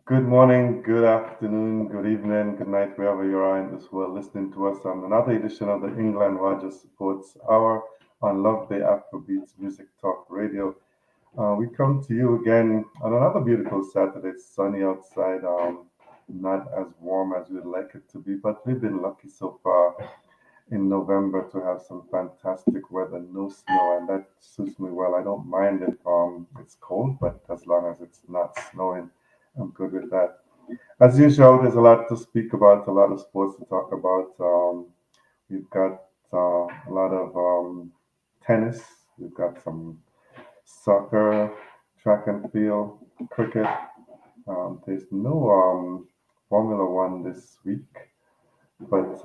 Good morning, good afternoon, good evening, good night, wherever you are in this world listening to us on another edition of the England Roger Sports Hour on Love Day Afrobeats Music Talk Radio. We come to you again on another beautiful Saturday. It's sunny outside, not as warm as we'd like it to be, but we've been lucky so far in November to have some fantastic weather, no snow, and that suits me well. I don't mind if it's cold, but as long as it's not snowing, I'm good with that. As usual, there's a lot to speak about, a lot of sports to talk about. We've got a lot of tennis, we've got some soccer, track and field, cricket. There's no Formula One this week, but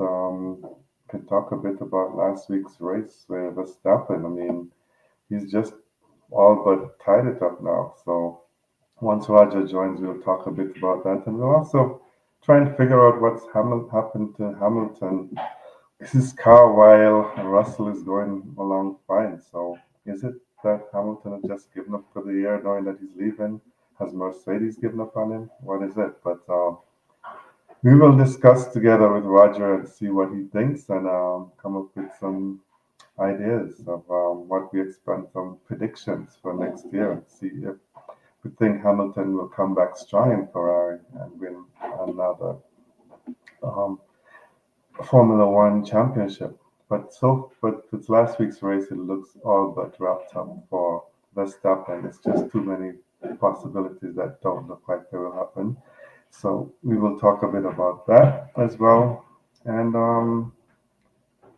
can talk a bit about last week's race where Verstappen. I mean, he's just all but tied it up now. So once Roger joins, we'll talk a bit about that, and we'll also try and figure out what's happened to Hamilton. His car while Russell is going along fine. So is it that Hamilton has just given up for the year, knowing that he's leaving? Has Mercedes given up on him? What is it? But we will discuss together with Roger and see what he thinks, and come up with some ideas of what we expect, some predictions for next year, and see if we think Hamilton will come back strong in Ferrari and win another um, Formula One championship. But with last week's race, it looks all but wrapped up for Verstappen. It's just too many possibilities that don't look like they will happen. So we will talk a bit about that as well, and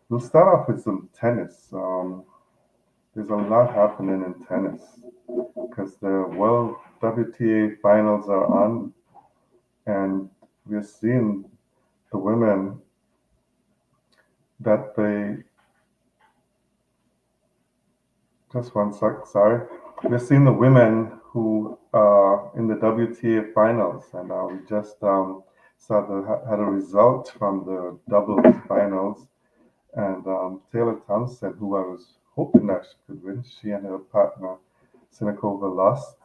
we'll start off with some tennis. There's a lot happening in tennis because the World WTA finals are on, and we're seeing the women that they just one sec, sorry. We're seeing the women who are in the WTA finals, and we just saw had a result from the doubles finals, and Taylor Thompson, who I was hoping that she could win, she and her partner Sinakova lost.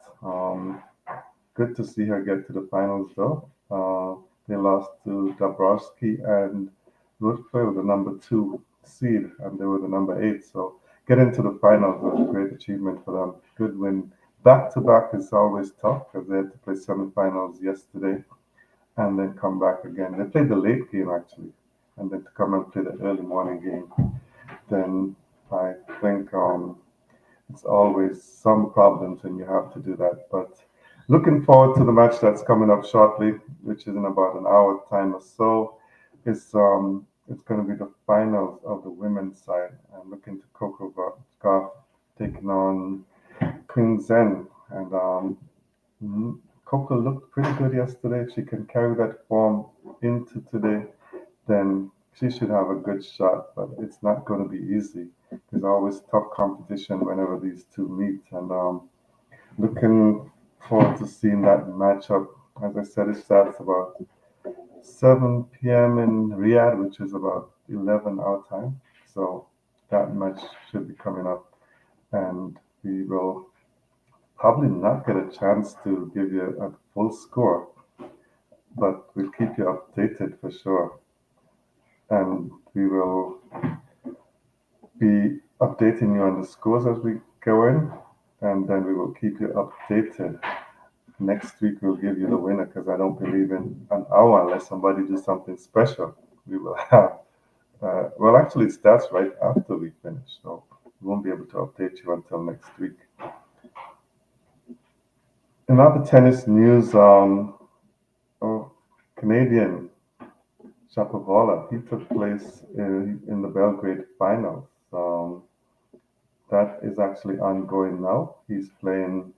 Good to see her get to the finals, though. They lost to Dabrowski and Rutherford, the number two seed, and they were the number eight. So getting to the finals was a great achievement for them. Good win. Back to back is always tough because they had to play semifinals yesterday and then come back again. They played the late game actually, and then to come and play the early morning game. Then I think it's always some problems when you have to do that. But looking forward to the match that's coming up shortly, which is in about an hour time or so. It's going to be the finals of the women's side. I'm looking to Coco Gauff taking on Queen Zen, and Coco looked pretty good yesterday. If she can carry that form into today, then she should have a good shot. But it's not going to be easy. There's always tough competition whenever these two meet, and looking forward to seeing that matchup. As I said, it starts about 7 p.m. in Riyadh, which is about 11 our time. So that match should be coming up, and we will probably not get a chance to give you a full score, but we'll keep you updated for sure. And we will be updating you on the scores as we go in, and then we will keep you updated. Next week we'll give you the winner because I don't believe in an hour unless somebody does something special. We will have well, actually, it starts right after we finish, so we won't be able to update you until next week. In other tennis news, oh, Canadian Shapovalov, he took place in the Belgrade finals. That is actually ongoing now. He's playing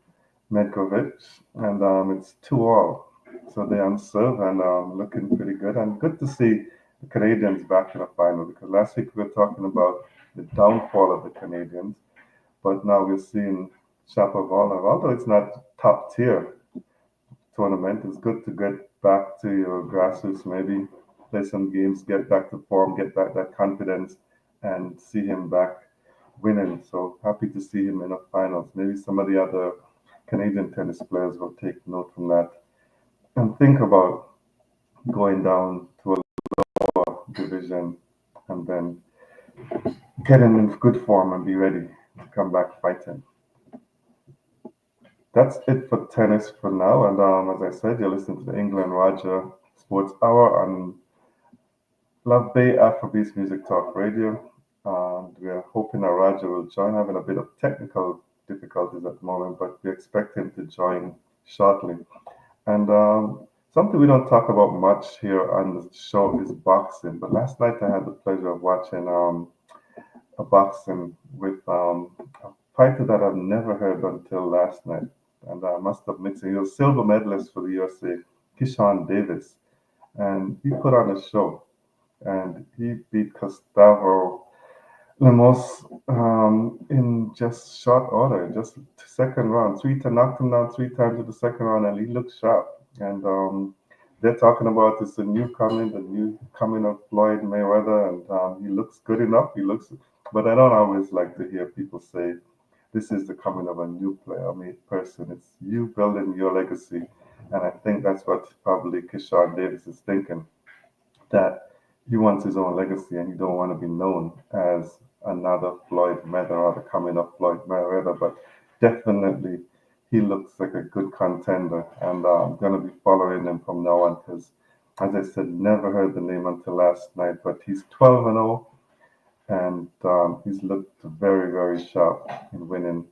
Medkovic, and it's 2-all. So they're on serve and looking pretty good. And good to see the Canadians back in the final because last week we were talking about the downfall of the Canadians, but now we're seeing Shapovalov, although it's not top tier tournament, it's good to get back to your grassroots, maybe play some games, get back to form, get back that confidence, and see him back winning. So happy to see him in the finals. Maybe some of the other Canadian tennis players will take note from that. and think about going down to a lower division and then getting in good form and be ready to come back fighting. That's it for tennis for now. And as I said, you're listening to the England Roger Sports Hour on Love Bay Afrobeats Music Talk Radio. And we're hoping that Roger will join, having a bit of technical difficulties at the moment, but we expect him to join shortly. And something we don't talk about much here on the show is boxing. But last night I had the pleasure of watching a boxing with a fighter that I've never heard until last night. And I must admit, he was silver medalist for the USA, Kishan Davis. And he put on a show and he beat Gustavo Lemos in just short order, just second round. Knocked him down three times in the second round, and he looked sharp. And they're talking about this the new coming of Floyd Mayweather, and he looks good enough. He looks, but I don't always like to hear people say this is the coming of a new player, I mean, person. It's you building your legacy, and I think that's what probably Kishan Davis is thinking, that he wants his own legacy and he don't want to be known as another Floyd Mayweather or the coming of Floyd Mayweather. But definitely, he looks like a good contender, and I'm gonna be following him from now on because, as I said, never heard the name until last night. But he's 12-0, and he's looked very, very sharp in winning.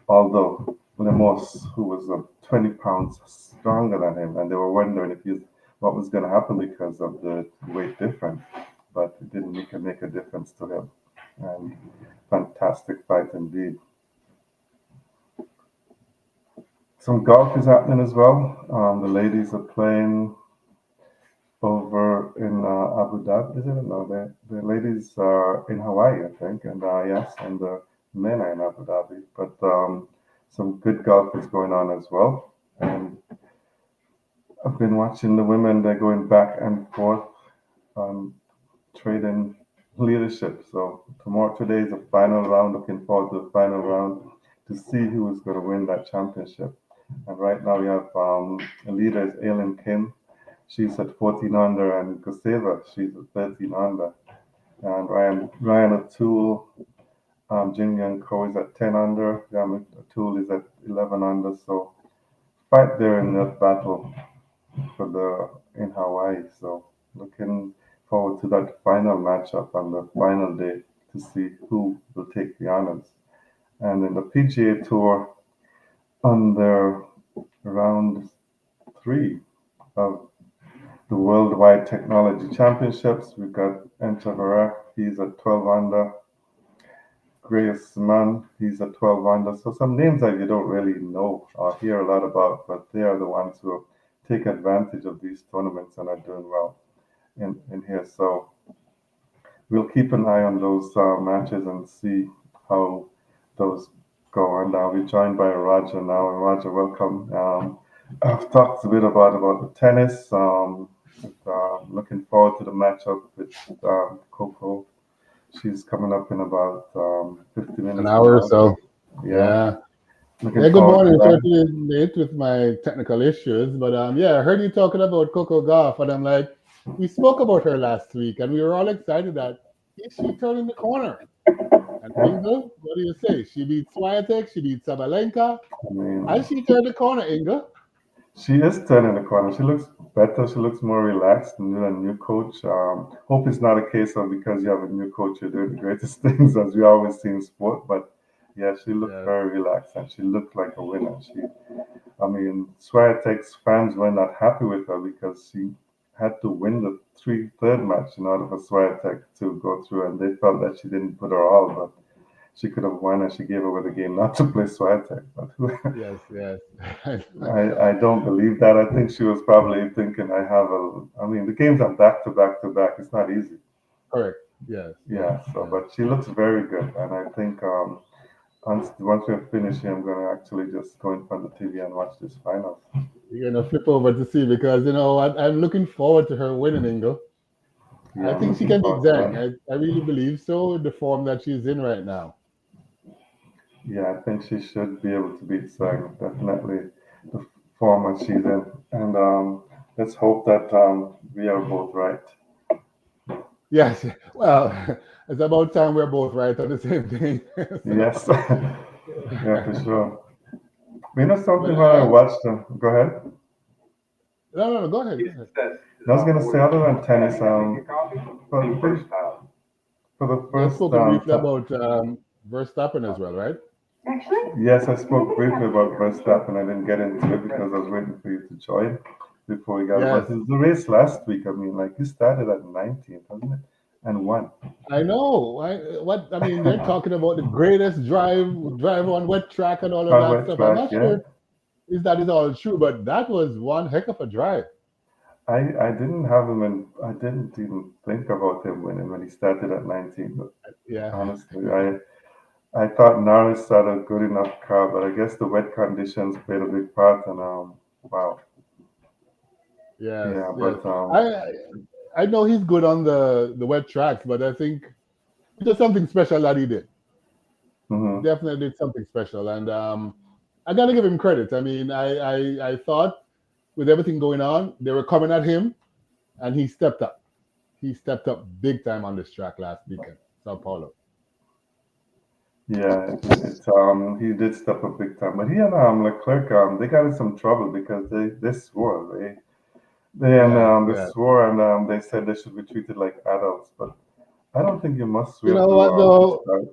Although Lemos, who was 20 pounds stronger than him, and they were wondering if he's what was going to happen because of the weight difference, but it didn't make a difference to him. And fantastic fight indeed. Some golf is happening as well. The ladies are playing over in Abu Dhabi, is it? No, the ladies are in Hawaii, I think, and yes, and the men are in Abu Dhabi. But some good golf is going on as well. And I've been watching the women, they're going back and forth on trading leadership. So today is the final round. Looking forward to the final round to see who is going to win that championship. And right now we have the leader is Aileen Kim. She's at 14 under, and Koseva, she's at 13 under. And Ryan O'Toole, Jin Young Ko is at 10 under. O'Toole is at 11 under. So fight there in that battle for the in Hawaii. So looking forward to that final matchup on the final day to see who will take the honors. And in the PGA Tour, on their round three of the Worldwide Technology Championships, we've got Enchavarek, he's at 12 under. Grace Mann, he's at 12 under. So some names that you don't really know or hear a lot about, but they are the ones who take advantage of these tournaments and are doing well in here. So we'll keep an eye on those matches and see how those go. And I'll be joined by Roger now. And Roger, welcome. I've talked a bit about the tennis. Looking forward to the matchup with Coco. She's coming up in about 50 An minutes from hour or now. so. Yeah, Yeah. looking Yeah, good forward to morning. that. Certainly late with my technical issues, but yeah, I heard you talking about Coco Golf, and I'm like, we spoke about her last week, and we were all excited that is she turning the corner? And Yeah, Ingle, what do you say? She beat Swiatek, she beat Sabalenka. I mean, Has she turned the corner, Ingle? she is turning the corner. She looks better. She looks more relaxed. And a new coach. Hope it's not a case of because you have a new coach, you're doing the greatest things as we always see in sport. But yeah, she looked Yes, very relaxed and she looked like a winner. I mean, Swiatek's fans were not happy with her because she had to win the third match in order for Swiatek to go through, and they felt that she didn't put her all, but she could have won and she gave away the game not to play Swiatek. But yes, yes. I don't believe that. I think she was probably thinking, I mean, the games are back to back to back. It's not easy. Correct. Yes, yes, Yeah, so, yes. but she looks very good. And I think once we're finished here, I'm going to actually just go in front of the TV and watch this finals. You're gonna flip over to see because you know what? I'm looking forward to her winning, Ingle. I Yeah, I'm think she looking can beat forward to Zhang. that. I really believe so. The form that she's in right now. Yeah, I think she should be able to beat Sang. Definitely the form that she's in. And let's hope that we are both right. Yes. Well, it's about time we're both right on the same thing. So, Yes, yeah, for sure. You know but something when I watched go ahead. no, no, no. Go ahead. Go ahead. I was gonna say other than tennis, for the, for the You first spoken briefly about Verstappen as well, right? yes, I spoke briefly about Verstappen. I didn't get into it because I was waiting for you to join before we got. Yes. But the race last week, I mean, like you started at 19th, wasn't it? And won. I know. What I mean, they're talking about the greatest drive on wet track and all of On that wet stuff. I'm track, not yeah. sure if that is all true, but that was one heck of a drive. I didn't have him in. I didn't even think about him winning when he started at 19. But Yeah. honestly, I thought Norris had a good enough car, but I guess the wet conditions played a big part. And wow, Yes. yeah. Yes. But I know he's good on the wet tracks, but I think it's just something special that he did. mhm. Definitely did something special, and I got to give him credit. I mean, I thought with everything going on, they were coming at him, and he stepped up. He stepped up big time on this track last weekend, Sao Paulo. Yeah, he did step up big time, but he and Leclerc they got in some trouble because they swore Yes, they yes. swore and they said they should be treated like adults, but I don't think you must You swear know what to though? start.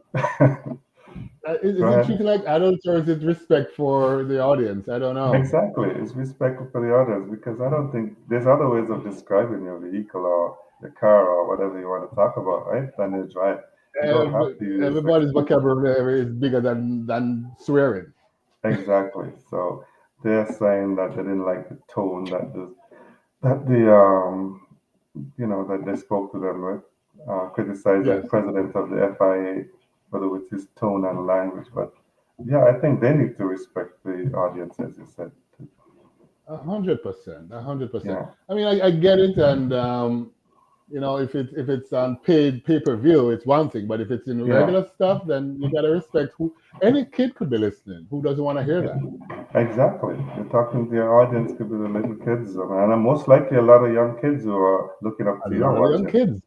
Go Is it ahead. treated like adults or is it respect for the audience? I don't know. Exactly, it's respectful for the others because I don't think there's other ways of describing your vehicle or your car or whatever you want to talk about, right? Than your drive. You don't have to use Everybody's vocabulary is bigger than swearing. exactly. So they're saying that they didn't like the tone that the that they spoke to them with, criticizing the Yes, president of the FIA, whether with his tone and language. But yeah, I think they need to respect the audience, as you said. 100%, 100%. Yeah. I mean, I get it, and if it's on paid pay per view, it's one thing. But if it's in Yeah, regular stuff, then you gotta respect who any kid could be listening. Who doesn't want to hear that? exactly. You're talking to your audience, could be the little kids, and most likely a lot of young kids who are looking up A to you and lot of young watching. kids,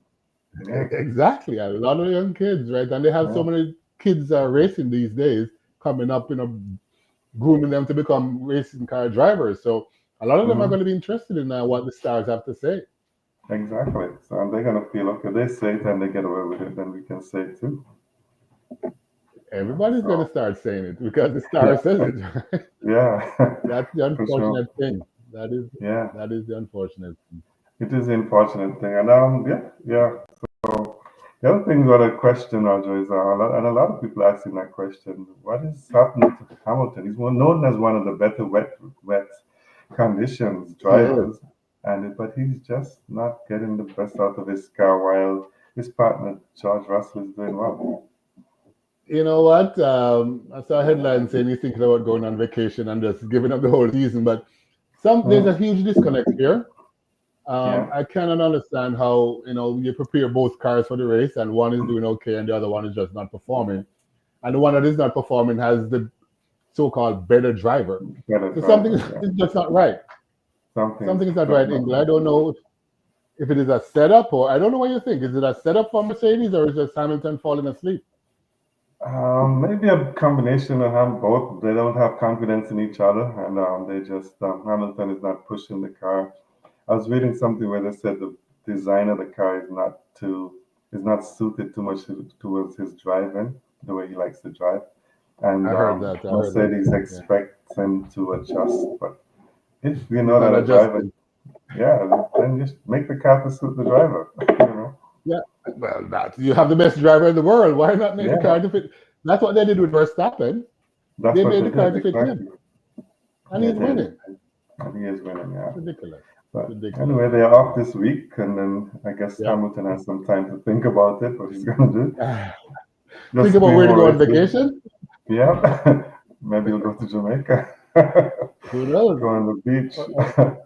Yeah, exactly. A lot of young kids, right? And they have so yeah. many kids racing these days coming up, grooming them to become racing car drivers. So a lot of them are Hmm. going to be interested in what the stars have to say. Exactly. So they're gonna feel okay. They say it and they get away with it, then we can say it too. Everybody's going to So start saying it because the star yeah, says it. Right? yeah, That's the for sure. unfortunate thing. That is Yeah. that is the unfortunate thing. It is the unfortunate thing, and yeah, yeah. So the other thing that I question, Roger, is and a lot of people asking that question: what is happening to Hamilton? He's known as one of the better wet conditions He is. drivers, but he's just not getting the best out of his car while his partner George Russell is doing well. You know what? I saw a headline saying he's thinking about going on vacation and just giving up the whole season. But there's a Mm, huge disconnect here. yeah, I cannot understand how you prepare both cars for the race and one is doing okay and the other one is just not performing, and the one that is not performing has the so-called better driver. better So something driver. is Yeah, just not right. something's Something is not just right, not Ingle. I right. don't know if it is a setup or I don't know what you think. Is it a setup for Mercedes or is just Hamilton falling asleep? Maybe a combination of them both. They don't have confidence in each other, and they just Hamilton is not pushing the car. I was reading something where they said the design of the car is not suited too much towards his driving, the way he likes to drive, and I heard that. I heard that. Mercedes Yeah. expects him to adjust. But if you He's know not that a driver, adjusting. yeah, then just make the car to suit the driver. You know, Yeah. Well, that you have the best driver in the world. Why not make the yeah, car to fit? That's what they did with Verstappen. that's They what made they the car did to fit exactly. him, and They he's did, winning. and he is winning. Yeah. It's ridiculous. It's But ridiculous. anyway, they're off this week, and then I guess Yeah. Hamilton has some time to think about it, what he's gonna do. Think Just about three where to more go on races. vacation. Yeah, maybe he'll go to Jamaica, Who knows? go on the beach Or, or,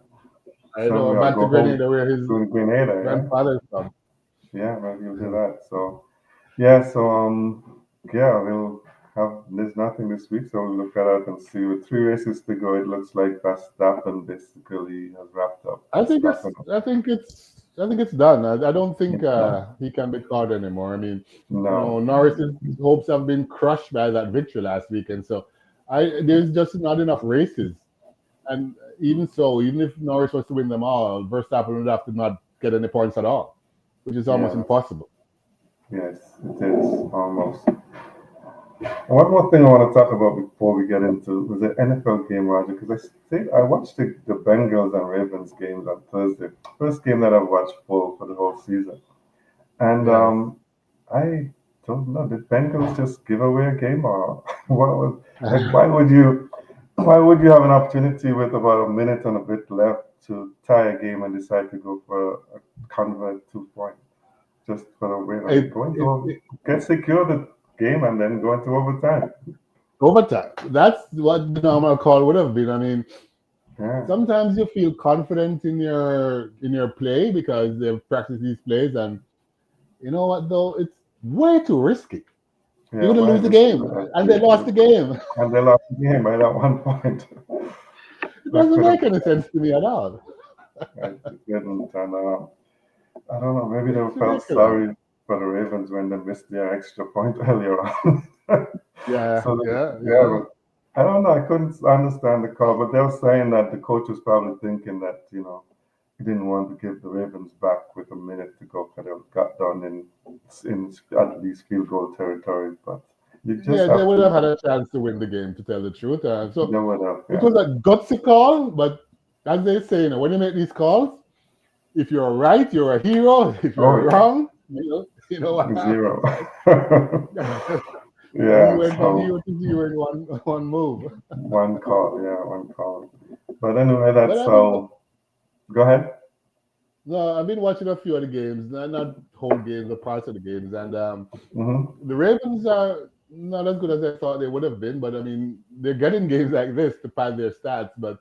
I know. somewhere, or Back to go home Grenada, where his to Grenada. grandfather's from. Yeah, maybe he'll do that. So yeah, so yeah, we'll there's nothing this week, so we'll look at it and see. With 3 races to go, it looks like Verstappen basically has wrapped up. I think Verstappen, it's done. I don't think it's done. he can be caught anymore. I mean, No, Norris's hopes have been crushed by that victory last weekend. So there's just not enough races. And even so, even if Norris was to win them all, Verstappen would have to not get any points at all, which is almost yeah, impossible. yes, it is almost. One more thing I want to talk about before we get into was the NFL game, Roger, because I watched the Bengals and Ravens games on Thursday. First game that I've watched full for the whole season. And Yes. I don't know, did Bengals just give away a game or what was like why would you have an opportunity with about a minute and a bit left to tie a game and decide to go for a convert 2 point just for the win? I mean, It, going it, to it, get secure the game and then go into overtime. overtime. That's what the normal call would have been. I mean, Yeah, sometimes you feel confident in your play because they've practiced these plays, and you know what though, it's way too risky. yeah, You're gonna why lose is the it game, and they lost the game. and they lost the game by that 1 point. It They doesn't could have make any sense to me at all. it didn't, and I don't know. Maybe they It's felt ridiculous. sorry for the Ravens when they missed their extra point earlier on. Yeah, So yeah, yeah, yeah. but I don't know. I couldn't understand the call, but they were saying that the coach was probably thinking that he didn't want to give the Ravens back with a minute to go because they got done in at least field goal territory. But you just Yeah, they have would have to. had a chance to win the game, to tell the truth. So They would have, it yeah, was a gutsy call, but as they say, when you make these calls, if you're right, you're a hero. If you're oh wrong, you know what yeah, happens, zero. right? And he Yeah, went from so hero to zero in one move. one call, yeah, one call. But anyway, But that's I've been all. Go ahead. no, I've been watching a few of the games, not whole games, but parts of the games, and Hmm. the Ravens are not as good as I thought they would have been. But I mean, they're getting games like this to pad their stats. But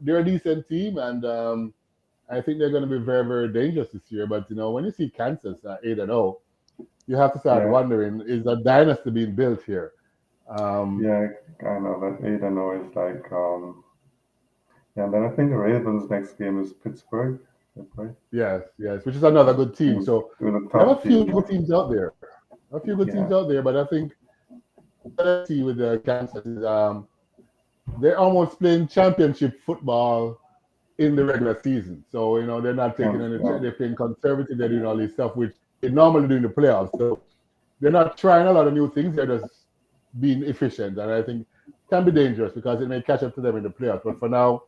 they're a decent team, and I think they're going to be very, very dangerous this year. But when you see Kansas at 8-0, you have to start Yeah, wondering: is a dynasty being built here? Um, yeah, I know that 8-0 is like, yeah, and then I think the Ravens' next game is Pittsburgh. That's right. yes, yes, which is another good team. Who's So a they have a top few team, good yeah. teams out there. A few good teams Yeah, out there, but I think what I see with the Kansas is they're almost playing championship football in the regular season. So they're not taking any. yeah, They're playing conservative. They're doing all this stuff which they normally do in the playoffs. So they're not trying a lot of new things. They're just being efficient, and I think it can be dangerous because it may catch up to them in the playoffs. But for now,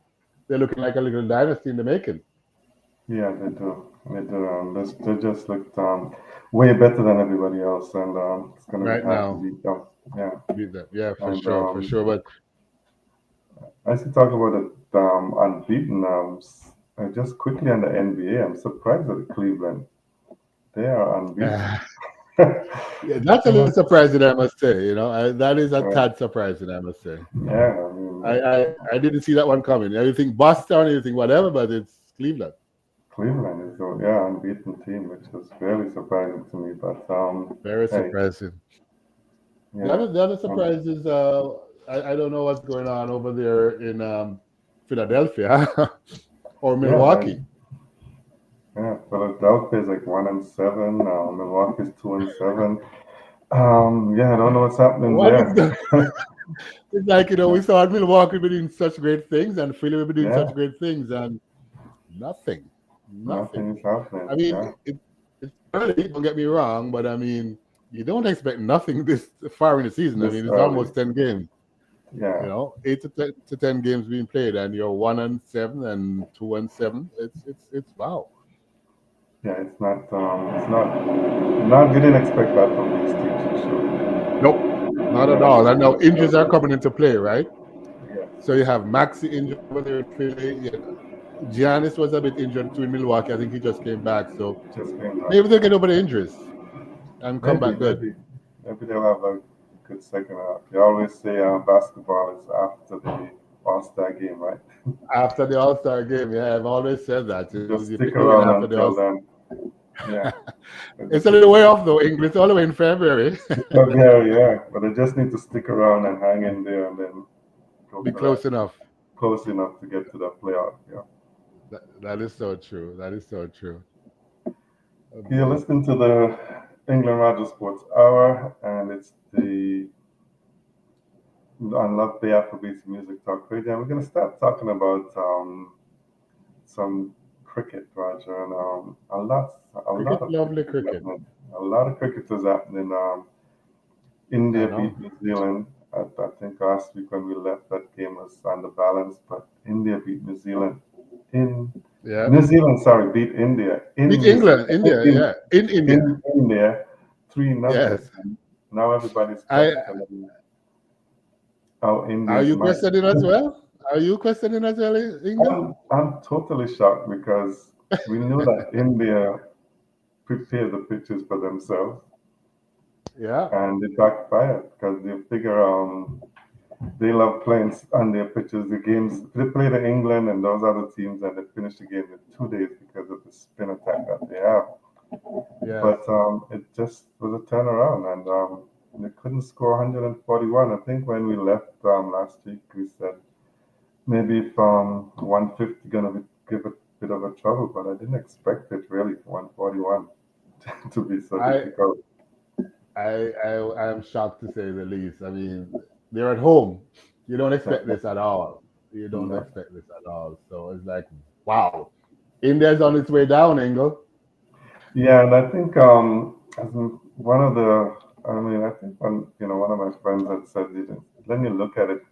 they're looking like a little dynasty in the making yeah, they do. They do. They just looked way better than everybody else, and it's gonna be right hard to now. beat them. Yeah, Beat them, yeah, for and sure, for sure. But I should talk about it unbeaten. Just quickly on the NBA, I'm surprised at Cleveland. They are unbeaten. uh, yeah, that's a little surprising, I must say. That is a Right. tad surprising, I must say. Yeah, I mean, I didn't see that one coming. I think Boston, you think whatever, but it's Cleveland. Cleveland is a unbeaten team, which was very surprising to me. But Very hey, surprising. The yeah, other, the other um, surprise is I don't know what's going on over there in Philadelphia or yeah, Milwaukee. Philadelphia is like 1-7. Milwaukee's 2-7. Yeah, I don't know what's happening What is there. the? It's like we saw Milwaukee be doing such great things, and Philly will be doing Yeah, such great things, and nothing, nothing. nothing is happening. I mean, Yeah, it's early. Don't get me wrong, but I mean, you don't expect nothing this far in the season. I this mean, it's early. almost 10 games. Yeah, 8 to 10 games being played, and you're 1-7 and 2-7. It's wow. yeah, it's not. You didn't expect that from these teams, for sure. Nope, not at all. And now injuries are coming into play, right? Yeah, So you have Maxi injured over there in Philly. Yeah. Giannis was a bit injured too in Milwaukee. I think he just came back. So just came back. maybe they'll get over the injuries and come Maybe, back good. maybe they'll have a good second half. You always say basketball is after the All-Star game, right? After the All Star game, yeah, I've always said that. Just You stick pick the winner around after the All until Star. then. Yeah. It's a little way off though, English. It's all the way in February. Yeah. But they just need to stick around and hang in there and then go Be for that. close enough. Close enough to get to the playoff. Yeah. That is so true. That is so true. You're listening to the England Roger Sports Hour, and it's the on Love Bay Afrobeats Music Talk Radio. And we're going to start talking about some cricket, Roger, and Cricket, lovely cricket cricket. happening. A lot of cricket is happening. I India know. beat New Zealand. I think last week when we left, that game was on the balance, but India beat New Zealand in Yeah. New Zealand. Sorry, beat India in Beat New England, Zealand India, yeah. In India. in India 3-0. Yes. Now everybody's I questioning how Are India's you might. questioning as well? Are you questioning as well, Ingle? I'm totally shocked because we knew that India prepared the pitches for themselves Yeah. and it backfired because they figure they love playing on their pitches. The games they play the England and those other teams and they finish the game in 2 days because of the spin attack that they have. Yes. But it just was a turnaround and they couldn't score 141. I think when we left last week, we said maybe from 150 gonna give a bit of a trouble, but I didn't expect it really 141 to be so I difficult. I am shocked to say the least. I mean, they're at home. You don't expect this at all. You don't No. expect this at all. So it's like, wow. India's on its way down, Ingle. Yeah, and I think as in one of the, I mean, I think one of my friends had said, let me look at it.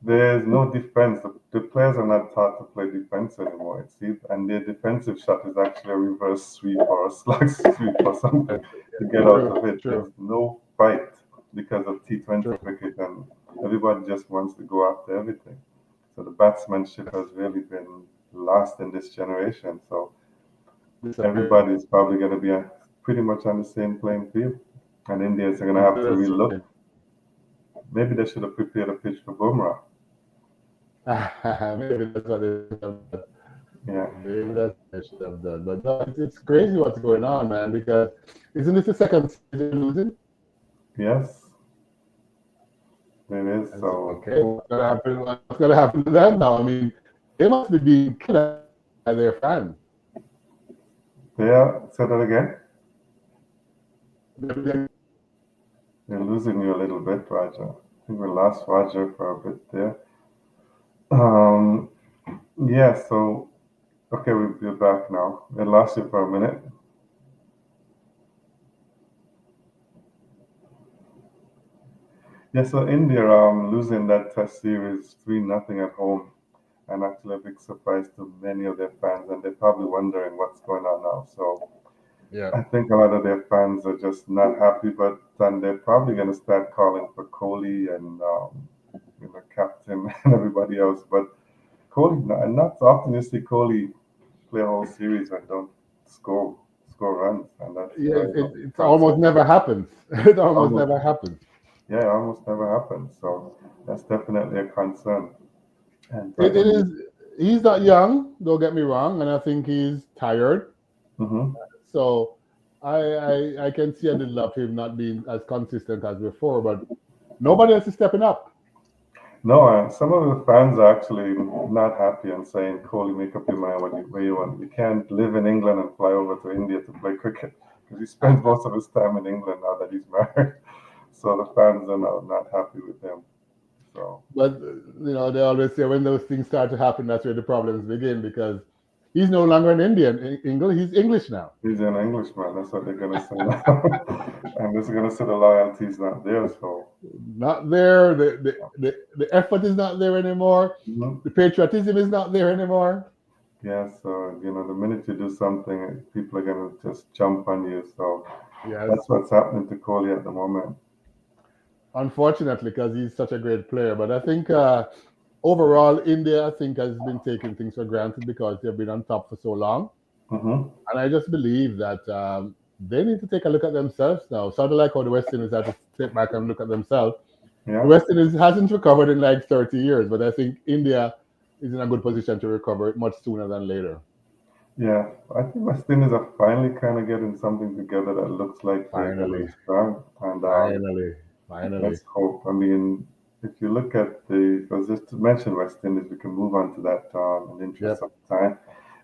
There's no defense. The players are not taught to play defense anymore. It seems, and their defensive shot is actually a reverse sweep or a slug sweep or something to get out True, of it. true, There's no fight because of T20 true. cricket, and everybody just wants to go after everything. So the batsmanship has really been lost in this generation. So Disappeared. everybody's probably going to be pretty much on the same playing field, and Indians are going to have to relook. Maybe they should have prepared a pitch for Bumrah. Maybe that's what they should have done. Yeah. Maybe that's what they should have done. But no, it's crazy what's going on, man, because isn't this the second season losing? Yes, it is. And So okay, what's gonna happen? What's gonna happen to them now? I mean, they must be being killed by their fans. yeah, say that again. They're They're losing you a little bit, Roger. I think we lost Roger for a bit there. Um, yeah. So okay, we're back now. We lost you for a minute. Yeah. So India losing that Test series 3-0 at home, and actually a big surprise to many of their fans, and they're probably wondering what's going on now. So Yeah. I think a lot of their fans are just not happy, but then they're probably going to start calling for Kohli and captain and everybody else. But Kohli, and not often you see Kohli play a whole series and don't score runs, and that's Yeah, very it almost never happens. It almost almost never happens. yeah, almost never happens. So that's definitely a concern. And It is. He's not young. Don't get me wrong, and I think he's tired. hmm So I can see a little of him not being as consistent as before, but nobody else is stepping up. No, some of the fans are actually not happy and saying, Kohli, make up your mind where you want. You can't live in England and fly over to India to play cricket because he spends most of his time in England now that he's married. So the fans are not happy with him. So But they always say when those things start to happen, that's where the problems begin because he's no longer an Indian. English, he's English now. he's an Englishman. That's what they're going to say now. And they're going to say the loyalty is not there. So Not there. The effort is not there anymore. mhm. The patriotism is not there anymore. Yeah, so the minute you do something, people are going to just jump on you. So Yes. that's what's happening to Kohli at the moment. Unfortunately, because he's such a great player. But I think overall, India, I think, has been taking things for granted because they've been on top for so long. hmm And I just believe that they need to take a look at themselves now. Sort of like how the West Indies had to step back and look at themselves. The Yeah. West Indies hasn't recovered in like 30 years, but I think India is in a good position to recover it much sooner than later. Yeah, I think West Indies are finally kind of getting something together that looks like they're Finally, getting strong. And finally, finally. let's hope. I mean, if you look at because just to mention West Indies, we can move on to that in the interest Yep, of time.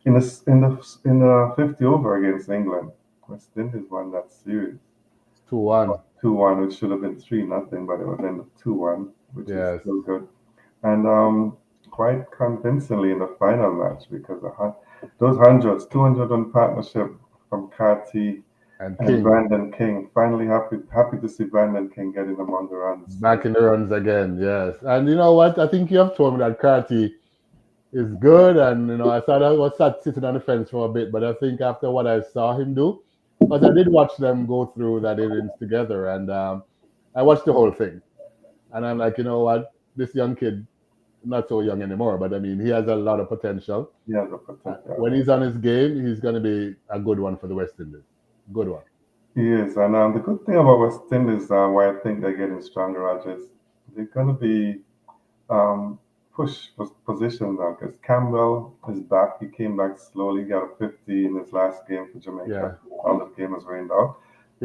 In the 50 over against England, West Indies won that series. 2-1. 2-1, which should have been 3-0, but it was ended 2-1, which is Yes, still good. And quite convincingly in the final match because those hundreds, 200 on partnership from Carty and and King Brandon King. Finally, happy to see Brandon King getting among the runs. back in the runs again. Yes, and you know what? I think you have told me that Carty is good, and I thought I was sat sitting on the fence for a bit, but I think after what I saw him do, because I did watch them go through that innings together, and I watched the whole thing, and I'm like, you know what? This young kid, not so young anymore, but I mean, he has a lot of potential. He has a potential. When he's on his game, he's going to be a good one for the West Indies. Good one. He is, and the good thing about West Indies, why I think they're getting stronger, Roger, is they're going to be um, push position now because Campbell is back. He came back slowly. He got a 50 in his last game for Jamaica. Yeah. All the game was rained out,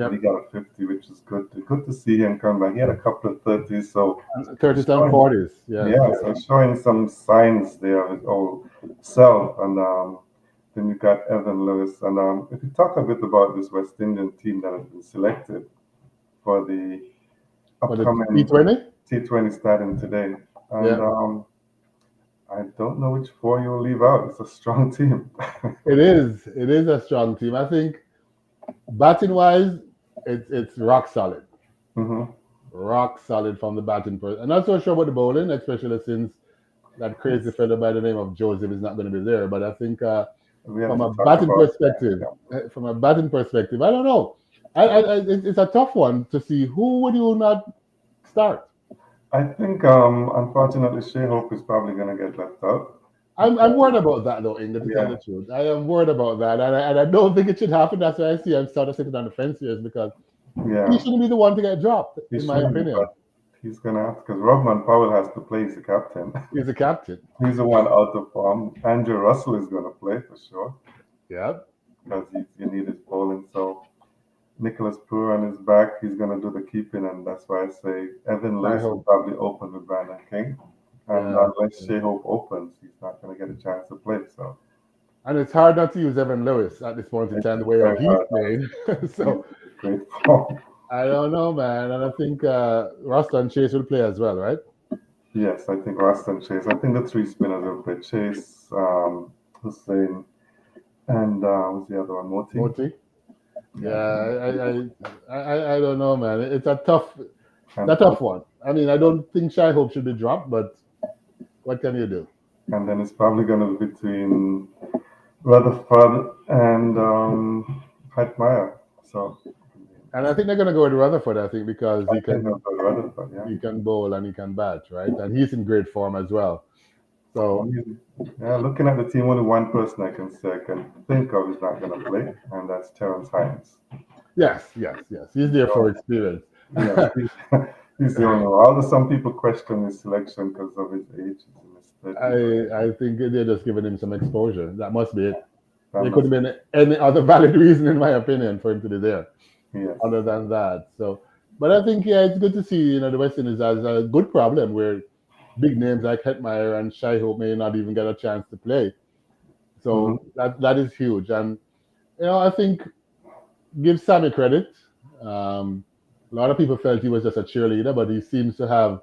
but he Yep. got a 50, which is good. Good to see him come back. He had a couple of 30s, so And 30s and showing, 40s. Yes. yeah, Yes. so showing some signs there of his old self. And then you got Evan Lewis. And if you talk a bit about this West Indian team that has been selected for the For the upcoming T20? T20 starting today, and Yeah. I don't know which four you'll leave out. It's a strong team. It is. It is a strong team. I think batting wise, it's rock solid. hmm Rock solid from the batting person. I'm not so sure about the bowling, especially since that crazy It's, fellow by the name of Joseph is not going to be there. But I think we have from to a talk batting about that. perspective, Yeah. I don't know. It's a tough one to see who would you not start. I think, unfortunately, Shea Hope is probably going to get left out. I'm worried about that though, Ingle, to tell Yeah, the truth. I am worried about that, and I don't think it should happen. That's why I see I'm sort of sitting on the fence here, is because he yeah, shouldn't be the one to get dropped, he in my shouldn't, opinion. but he's going to have to because Rodman Powell has to play. He's the captain. He's a captain. He's the one out of form. Andrew Russell is going to play for sure Yeah, because you need his bowling. So Nicholas Pooran is back. He's going to do the keeping, and that's why I say Evan I Lewis will hope. probably open with Brandon King. And Yeah, unless yeah. Shea Hope opens, he's not going to get a chance to play. So And it's hard not to use Evan Lewis at this point in it's time, the way of very he's hard. playing. He's So great form. I don't know, man. And I think Russell and Chase will play as well, right? Yes, I think Ruston Chase. I think the three spinners will play Chase, Hussein, and what's the other one? Moti. Moti. Yeah, Yeah, I think I don't know, man. It's a and tough one. I mean, I don't think Shy Hope should be dropped, but what can you do? and then it's probably going to be between Rutherford and Heitmeyer. So And I think they're gonna go with Rutherford. I think because I think they'll go Rutherford. Yeah. he can bowl and he can bat, right? And he's in great form as well. So Only, yeah, looking at the team, only one person I can say I can think of is not going to play, and that's Terrence Hines. yes, yes, yes, he's there for So, experience. yeah, he's the only one. Although some people question his selection because of his age, he's in his 30s. I think they're just giving him some exposure. That must be it. That There must, couldn't have been any other valid reason, in my opinion, for him to be there, yes. other than that. So, but I think yeah, it's good to see the West Indies has a good problem where big names like Hetmeyer and Shai Hope may not even get a chance to play. hmm So that is huge, and I think give Sammy credit. Um, a lot of people felt he was just a cheerleader, but he seems to have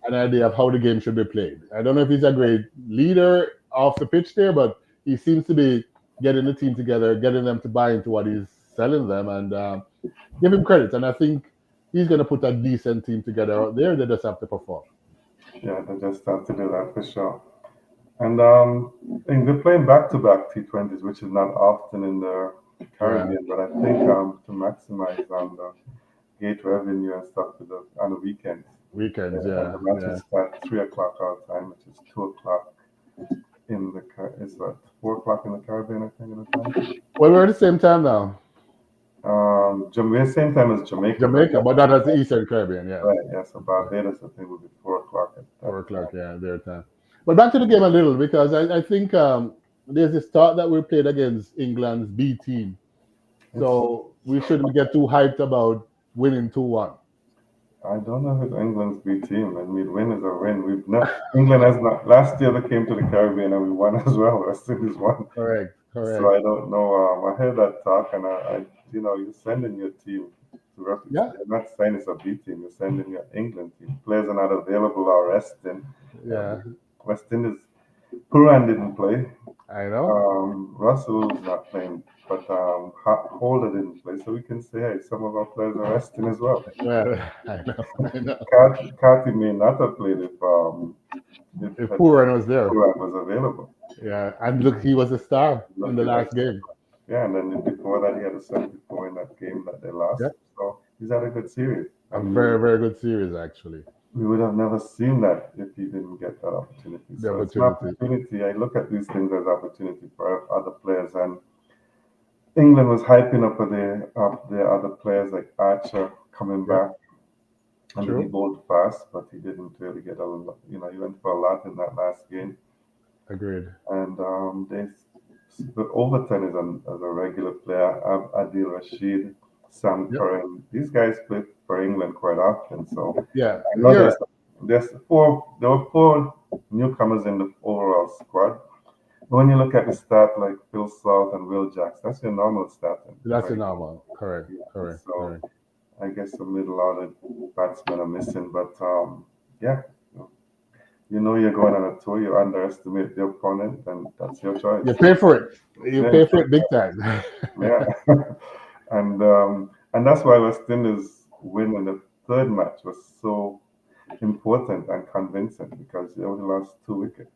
an idea of how the game should be played. I don't know if he's a great leader off the pitch there, but he seems to be getting the team together, getting them to buy into what he's selling them, and give him credit. And I think he's going to put a decent team together out there. They just have to perform. Yeah, they just have to do that for sure. And they're playing back-to-back T20s, which is not often in the Yeah, Caribbean, but I think to maximize on the gate revenue and stuff on the weekends. weekends. And Yeah, the matches yeah. start 3 o'clock our time, which is 2 o'clock is what 4 o'clock in the Caribbean, I think, in the time. Well, we're at the same time now, Jamaica, same time as Jamaica, but Jamaica, but not as the Eastern Caribbean. Yes, right, yeah. So right. Barbados, I think, will be 4 o'clock at that 4 o'clock. time. Yeah, their time. But back to the game a little because I think there's this thought that we played against England's B team, It's, so we shouldn't get too hyped about winning 2-1. I don't know who's England's B team. I mean, win is a win. We've not England has not. Last year they came to the Caribbean and we won as well. West Indies won. Correct, So correct. I don't know. I heard that talk, and you're sending your team to Yeah, you're not saying it's a B team. You're sending your England team. Players are not available or resting. yeah, West Indies. Puran didn't play. I know. Russell's not playing, but Holder didn't play. So we can say, hey, some of our players are resting as well. Well, I know, I know. Kati may not have played if If Puran was there, Puran was available. yeah, and look, he was a star in Look, the he was. last game. Yeah, and then before that, he had a 74 in that game that they lost. Yeah, So he's had a good series. a And very, very good series actually. we would have never seen that if he didn't get that opportunity. The So it's an opportunity. opportunity. I look at these things as opportunity for other players. And England was hyping up the other players like Archer coming Yeah, back. And then he true. bowled fast, but he didn't really get a lot. He went for a lot in that last game. Agreed. And but Overton is a regular player. Adil Rashid, Sam Yep. Curran. These guys play for England quite often. So Yeah. I know Here, there were four newcomers in the overall squad. When you look at the stat like Phil Salt and Will Jacks, that's your normal stat. that's a Right? normal. Correct. Yeah. Correct. So Correct. I guess the middle order batsmen are missing, but yeah, you're going on a tour. You underestimate the opponent, and that's your You choice. pay for it. You Yeah, pay for it big time. yeah, and that's why West Indies win in the third match was so important and convincing because they only lost 2 wickets.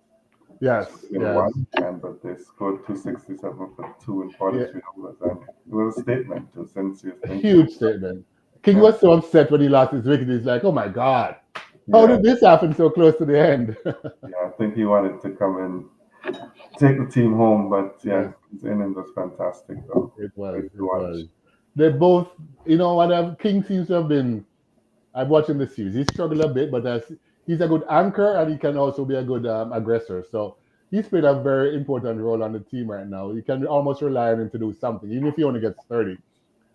Yes. In Yes. one, but they scored 267 for two in Yeah. 43 overs, and it was a statement too. Since you A think, huge statement. King yeah, was so upset when he lost his wicket. He's like, "Oh my God, how yeah, did this happen so close to the end?" yeah, I think he wanted to come and take the team home, but yeah, Yes, his innings was fantastic though. it was. Good to It watch. was. They both, whatever. King seems to have been. I'm watching the series. He struggled a bit, but he's a good anchor and he can also be a good aggressor. So he's played a very important role on the team right now. You can almost rely on him to do something, even if he only gets 30.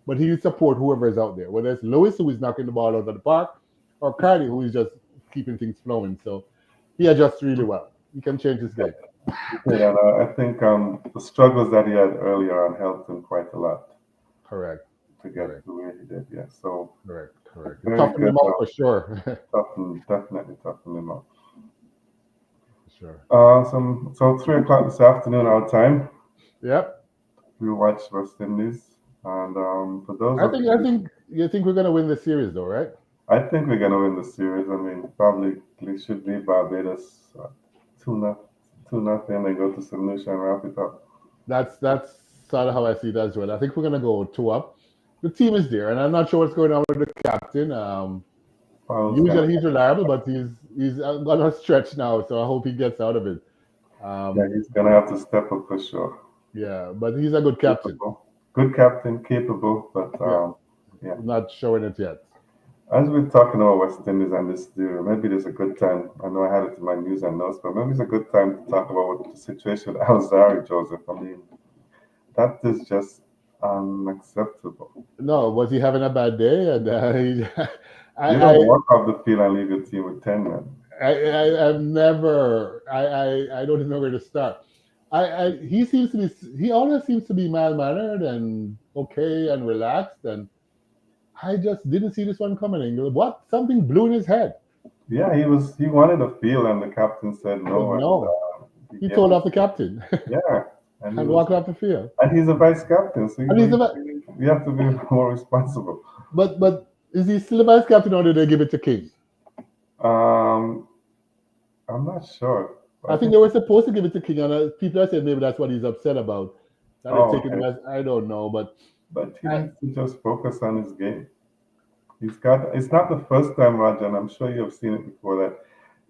But he will support whoever is out there, whether it's Lewis, who is knocking the ball out of the park, or Cardi, who is just keeping things flowing. So he adjusts really well. He can change his game. Yeah, and I think the struggles that he had earlier on helped him quite a lot Correct, to get correct, to where he did. Yeah, so correct, correct. It very toughened good. him out for sure. Definitely toughen him up. For sure. So 3 o'clock this afternoon our time. Yep. We watch West Indies, and for those I of think I think you think we're gonna win the series though, right? I think we're gonna win the series. I mean, probably we should beat Barbados 2-0, 2-0, and go to St. Lucia and wrap it up. That's sort of how I see it as well. I think we're gonna go 2 up. The team is there, and I'm not sure what's going on with the captain. Fowles gonna, Usually he's reliable, but he's on a stretch now, so I hope he gets out of it. yeah, Um, he's gonna have to step up for sure. yeah, but he's a good captain. Capable, good captain, capable, but Yeah, yeah. not showing it yet. As we're talking about West Indies and this deal, maybe there's a good time. I know I had it in my news and notes, but maybe it's a good time to talk about what the situation with Alzari, Joseph. I mean, that is just unacceptable. No, was he having a bad day? And You I, don't I, walk off the field and leave your team with 10 men. I've never, I don't even know where to start. He seems to be, he always seems to be mild mannered and okay and relaxed, and I just didn't see this one coming. Ingle. What? Something blew in his head. Yeah, he wanted a field, and the captain said Said no, and no. he He gave told him, off the captain yeah, and he and was, walked off the field. and he's a vice captain, so And he's about, you have to be more responsible. but is he still the vice captain or did they give it to King? Um, I'm not sure. I I think think, they were supposed to give it to King, and people are saying maybe that's what he's upset about. That they're oh, taking him okay, as I don't know, but but he I, needs to just focus on his game. It's not the first time, Roger, and I'm sure you have seen it before that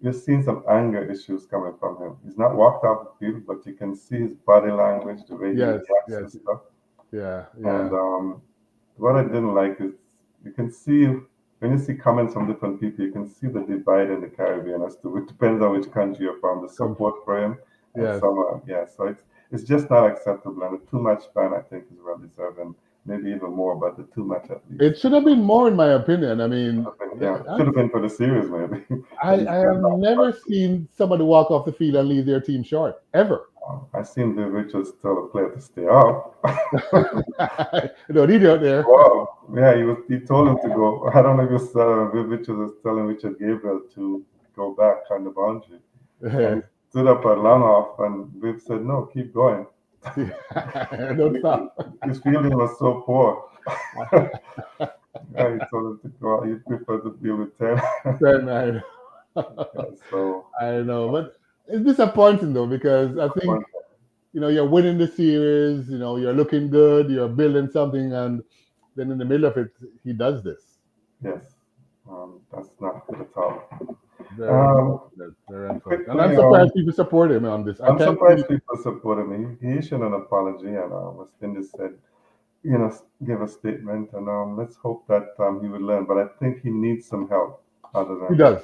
you've seen some anger issues coming from him. He's not walked off the field, but you can see his body language, the way he yes, reacts and yes, stuff. yeah, And yeah, what I didn't like is you can see when you see comments from different people, you can see the divide in the Caribbean as to it depends on which country you're from, the come, support for him, and yes, some yeah. So it's just not acceptable. And the 2 match ban, I think, is well deserved, and maybe even more, but the 2 match at least. It should have been more, in my opinion. I mean, Yeah, should have been for the series, maybe. I have never seen somebody walk off the field and leave their team short, ever. I seen the Richards tell the player to stay up. No, he out there. Wow. Yeah, he told him to go. I don't know if it was Viv Richards was telling Richard Gabriel to go back on the boundary. And he stood up at long off, and Viv said, "No, keep going." Don't stop. His fielding was so poor. Yeah, he told him to go out. He preferred to deal with 10. Right. Yeah, so, I know, but it's disappointing though, because I think, you're winning the series, you're looking good, you're building something, and then in the middle of it, he does this. yes, that's not good at all. Very Um, unfortunate. Very unfortunate. And quickly, I'm surprised people support him on this. I I'm can't surprised see. people supported me. He issued an apology, and West Indies said, give a statement, and let's hope that he would learn. But I think he needs some help other He than does.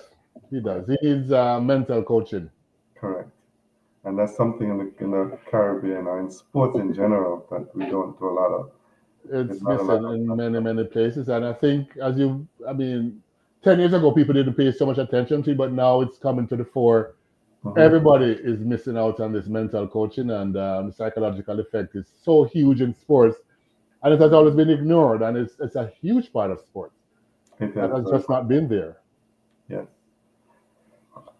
He does. He needs mental coaching. correct. And that's something in the Caribbean or in sports in general that we don't do a lot of. There's It's not a lot missing of in that. many, many places. And I think, I mean, 10 years ago, people didn't pay so much attention to it, but now it's coming to the fore. Mhm. Everybody is missing out on this mental coaching, and the psychological effect is so huge in sports. And it has always been ignored, and it's a huge part of sports It that is has very just not been there. yes.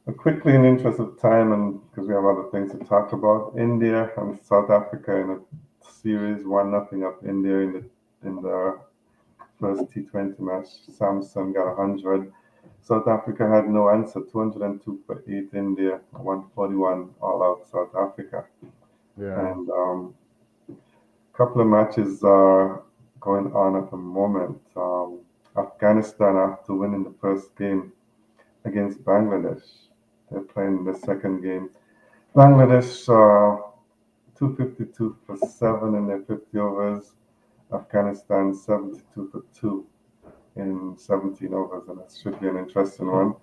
But quickly, in the interest of time, and because we have other things to talk about, India and South Africa in a series, 1-0 up India in the first T20 match. Samson got 100. South Africa had no answer, 202 for 8 India, 141 all out South Africa. Yeah. And a couple of matches are going on at the moment. Afghanistan, after winning the first game against Bangladesh, they're playing the second game. Bangladesh, 252 for 7 in their 50 overs. Afghanistan, 72 for 2 in 17 overs, and that should be an interesting one.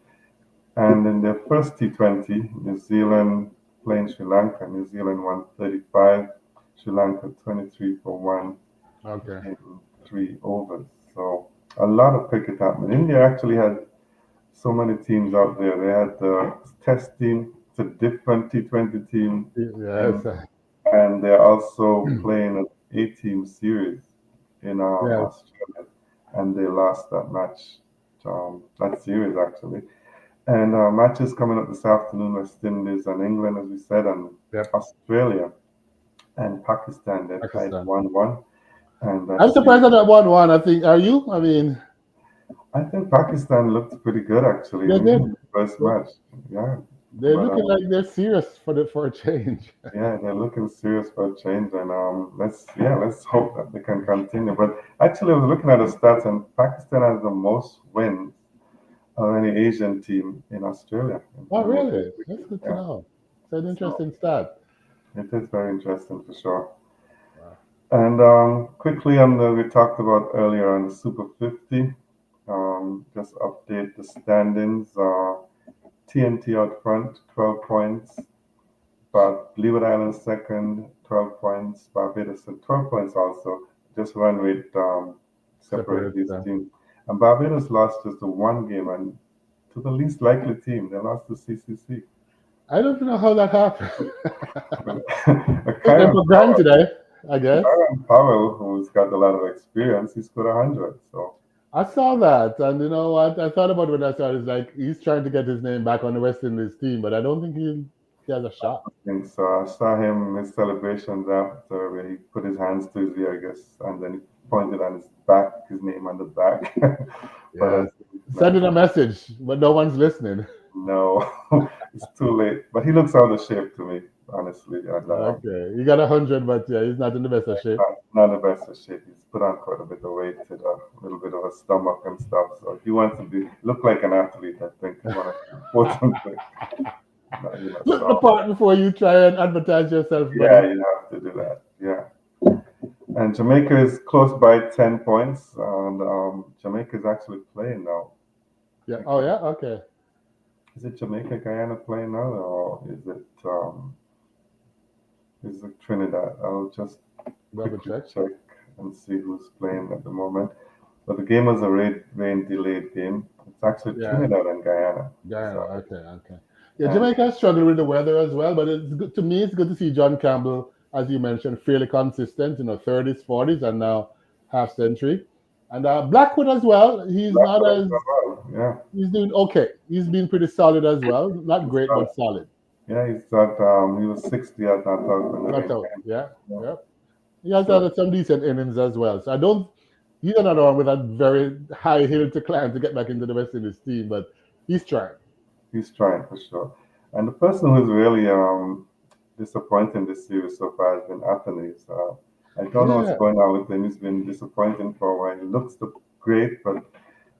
And in their first T20, New Zealand playing Sri Lanka. New Zealand won 35, Sri Lanka 23 for 1 Okay. in 3 overs. So a lot of cricket happening. India actually had so many teams out there. They had the test team, it's a different T20 team, Yes. and, and they're also playing an 8-team series in Yes. Australia, and they lost that match, that series actually. And matches coming up this afternoon: West Indies and England, as we said, and Yep. Australia and Pakistan. They're tied Pakistan. 1-1, and that I'm series. surprised at that 1-1. I think. Are you? I mean, I think Pakistan looked pretty good actually they in did. the first They, match. Yeah, they're but looking like they're serious for a change. yeah, they're looking serious for a change, and let's hope that they can continue. But actually, I was looking at the stats, and Pakistan has the most wins of any Asian team in Australia in Oh, Premier League really? That's cricket. good to Yeah, know. It's an so interesting stat. it is very interesting for sure. Wow. And quickly we talked about earlier on the Super 50. Just update the standings. TNT out front, 12 points. But Leeward Island second, 12 points. Barbados at 12 points also. Just one rate separate Separate these them. teams. And Barbados lost just the one game, and to the least likely team, they lost to CCC. I don't know how that happened. Took them Kyron for Powell, granted, I guess. Kyron Powell, who's got a lot of experience, he scored 100. So I saw that, and you know what? I thought about it when I saw it. It's like he's trying to get his name back on the West Indies team, but I don't think he has a shot. and so I saw him his celebrations after where he put his hands to his ear, I guess, and then he pointed on his back, his name on the back. But Yes. no, Sending a message, but no one's listening. no, it's too late. But he looks out of shape to me, honestly. And, Okay, he got 100, but yeah, he's not in the best of shape. not the best of shape. He's put on quite a bit of weight, and a little bit of a stomach and stuff. So if he wants to look like an athlete, I think he want to put something. Look the So part before you try and advertise yourself, yeah, buddy. you have to do that. Yeah. And Jamaica is close by 10 points, and Jamaica is actually playing now. Yeah. Oh yeah. Okay. Is it Jamaica Guyana playing now, or is Trinidad. I'll just Double quickly check. check and see who's playing at the moment. But the game was a rain delayed game. It's actually Yeah, Trinidad and Guyana. Guyana. So, Okay. Yeah, and Jamaica struggled with the weather as well, but it's good to me. It's good to see John Campbell, as you mentioned, fairly consistent. 30s, 40s, and now half century. And Blackwood as well. He's not Blackwood as as well. Yeah, he's doing okay. He's been pretty solid as well. Not he's great, got, but solid. yeah, he's got, he was 60 at that out when the Not rain out. came. Yeah, Yeah. yeah. He has So had some decent innings as well. So I don't. He's another one with a very high hill to climb to get back into the West Indies team, but he's trying. he's trying for sure. And the person who's really disappointing this series so far has been Athens. I don't know what's Yeah, going on with him. He's been disappointing for a while. He looks great, but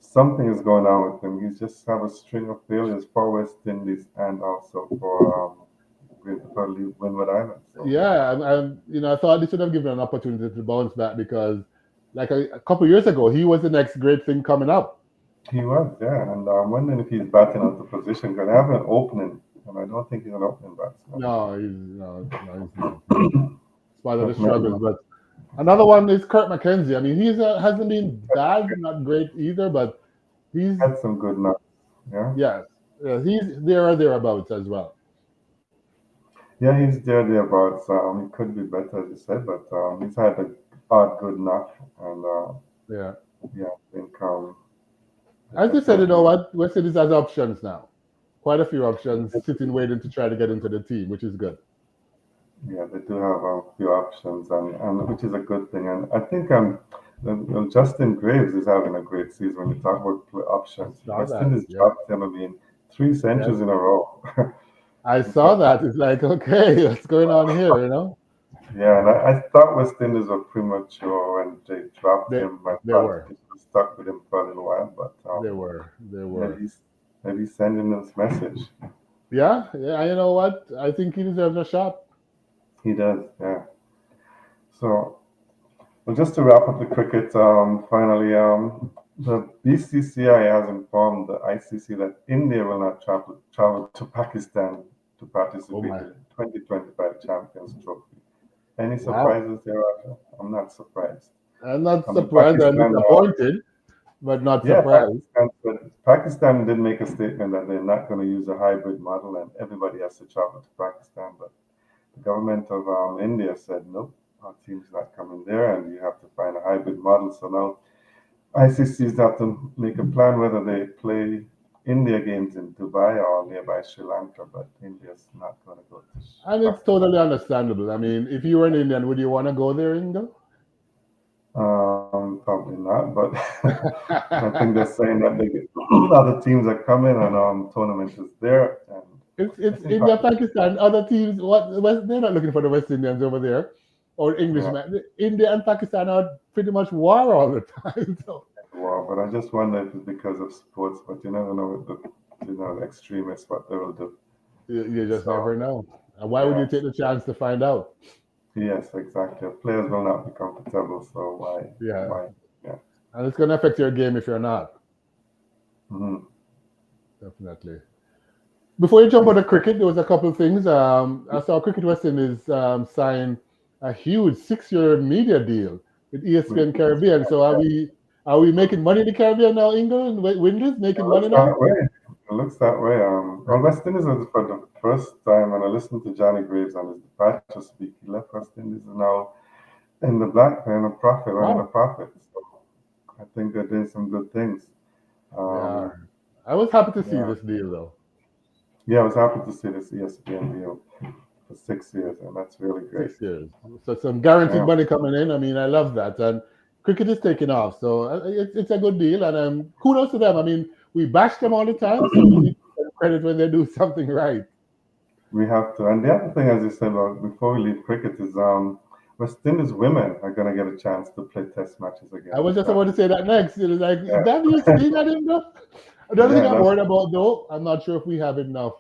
something is going on with him. He's just have a string of failures for West Indies and also for Windward Islands. So yeah. I thought they should have given an opportunity to bounce back because, like a couple years ago, he was the next great thing coming up. he was, yeah. And I'm wondering if he's batting out of position because I have an opening, and I don't think he's an opening batsman. No, he's not. It's part of the But never struggles. mind. But another one is Kurt McKenzie. I mean, he's hasn't been bad, not great either, but he's Had some good knocks. Yeah. yes, he's there or thereabouts as well. Yeah, he's thereabouts. He could be better, as you said, but he's had a odd good knock, and Yeah. yeah, I think As you said, you know definitely. what? West Indies has options now. Quite a few options sitting waiting to try to get into the team, which is good. Yeah, they do have a few options, and which is a good thing. And I think Justin Graves is having a great season when you talk about I options. saw West that. Indies Yeah. dropped him, I mean, three Yes. centuries in a row. I It's saw like, that. It's like, okay, what's going on here? yeah, and I thought West Indies were premature when they dropped They him. I they thought were. they should have stuck with him for a little while, but They were. They maybe were. maybe sending this message. Yeah. And you know what? I think he deserves a shot. He does, yeah. So, well, just to wrap up the cricket, finally, the BCCI has informed the ICC that India will not travel to Pakistan to Oh participate my. in the 2025 Champions Trophy. Any Wow. surprises there, Roger? I'm not surprised. I'm not I mean, surprised. I'm Pakistan, disappointed, but not yeah, surprised. Pakistan did make a statement that they're not going to use a hybrid model and everybody has to travel to Pakistan, but the government of India said, nope, our team's not coming there, and you have to find a hybrid model. So now ICCs have to make a plan whether they play India games in Dubai or nearby Sri Lanka, but India's not going to go to And it's Pakistan. totally understandable. I mean, if you were an Indian, would you want to go there, Ingle? Probably not, but I think they're saying that they get, other teams are coming and tournament is there, and I It's think India, Pakistan, Pakistan. Other teams, they're not looking for the West Indians over there or yeah, Englishmen. India and Pakistan are pretty much war all the time. So well, but I just wonder if it's because of sports, but you never know with the extremists what they will do. you just So never know. And why would you yeah, take the chance to find out? yes, exactly. Players will not be comfortable, so Yeah. why, yeah. And it's going to affect your game if you're not. Hmm. Definitely. Before you jump on the cricket, there was a couple of things. I saw Cricket West Indies sign a huge 6-year media deal with With ESPN ESPN, Caribbean. So yeah. are we making money in the Caribbean now, England? Windows It making money looks now? that way. It looks that way. Well, West Indies was for the first time when I listened to Johnny Graves on his departure speak. He left West Indies is now in the black, in a profit, running a Wow. profit. So I think they're doing some good things. They are. Um, I was happy to see yeah, this deal though. yeah, I was happy to see this ESPN deal for 6 years, and that's really great. 6 years. So some guaranteed Yeah, money coming in. I mean, I love that. And cricket is taking off. So it's a good deal. And kudos to them. I mean, we bash them all the time. So we need to give them credit when they do something right. we have to. And the other thing, as you said, before we leave cricket, is West Indies women are going to get a chance to play Test matches I again. was just about to say that next. It was like, Yeah, have you seen that in the? The other thing yeah, I'm worried about, though, I'm not sure if we have enough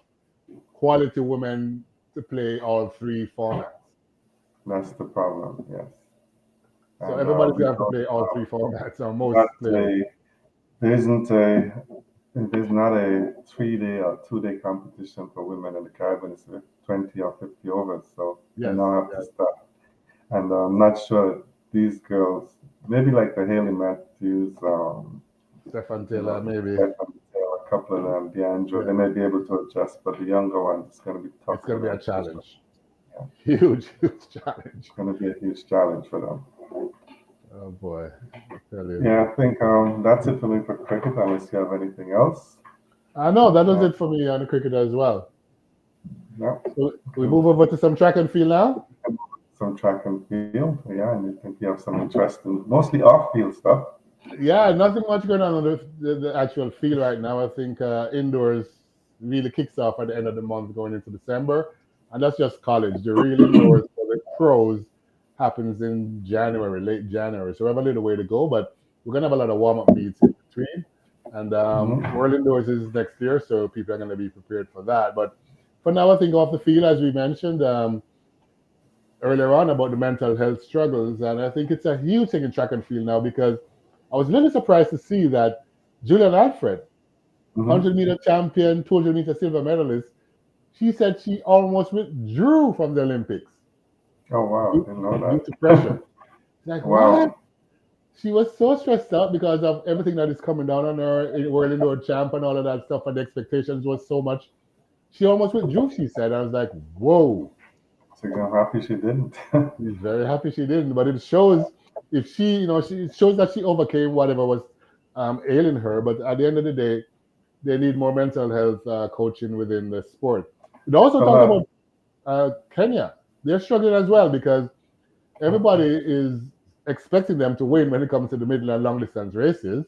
quality women to play all three formats. that's the problem. Yes. So And everybody's we gonna have to don't play all three formats, or most not players. there isn't a There's not a 3 day or 2 day competition for women in the Caribbean. It's 20 or 50 overs, so they Yes, now have to yes. start. And I'm not sure these girls, maybe like the Haley Matthews, Stefan you Taylor, know, maybe. Stefan Taylor, a couple of them, Deandra, Yeah, they may be able to adjust, but the younger ones, it's going to be tough it's for going to be a them for sure. challenge. Yeah, Huge, huge it's challenge. going to be a huge challenge for them. Oh boy, I tell you. Yeah, I think that's it for me for cricket, unless you have anything else. I know that was Uh, it for me on the cricket as well. yeah, So we okay. move over to some track and field now. Some track and field. Yeah, and you think you have some interesting, mostly off-field stuff. Yeah, nothing much going on the actual field right now. I think indoors really kicks off at the end of the month going into December. And that's just college. The real indoors for the pros happens in January, late January. So we have a little way to go, but we're going to have a lot of warm up meets in between. And Hmm. World Indoors is next year, so people are going to be prepared for that. But for now, I think off the field, as we mentioned earlier on about the mental health struggles, and I think it's a huge thing in track and field now because I was really surprised to see that Julian Alfred, Hmm. 100-meter champion, 200-meter silver medalist, she said she almost withdrew from the Olympics Oh wow, due, didn't know due to that. pressure. Like, what? Wow. She was so stressed out because of everything that is coming down on her in World Indoor Champ and all of that stuff, and the expectations was so much. She almost withdrew, she said. I was like, whoa. So I'm happy she didn't. She's very happy she didn't, but it shows if she, it shows that she overcame whatever was ailing her. But at the end of the day, they need more mental health coaching within the sport. It also Well, talked about Kenya. They're struggling as well because everybody is expecting them to win when it comes to the middle and long distance races.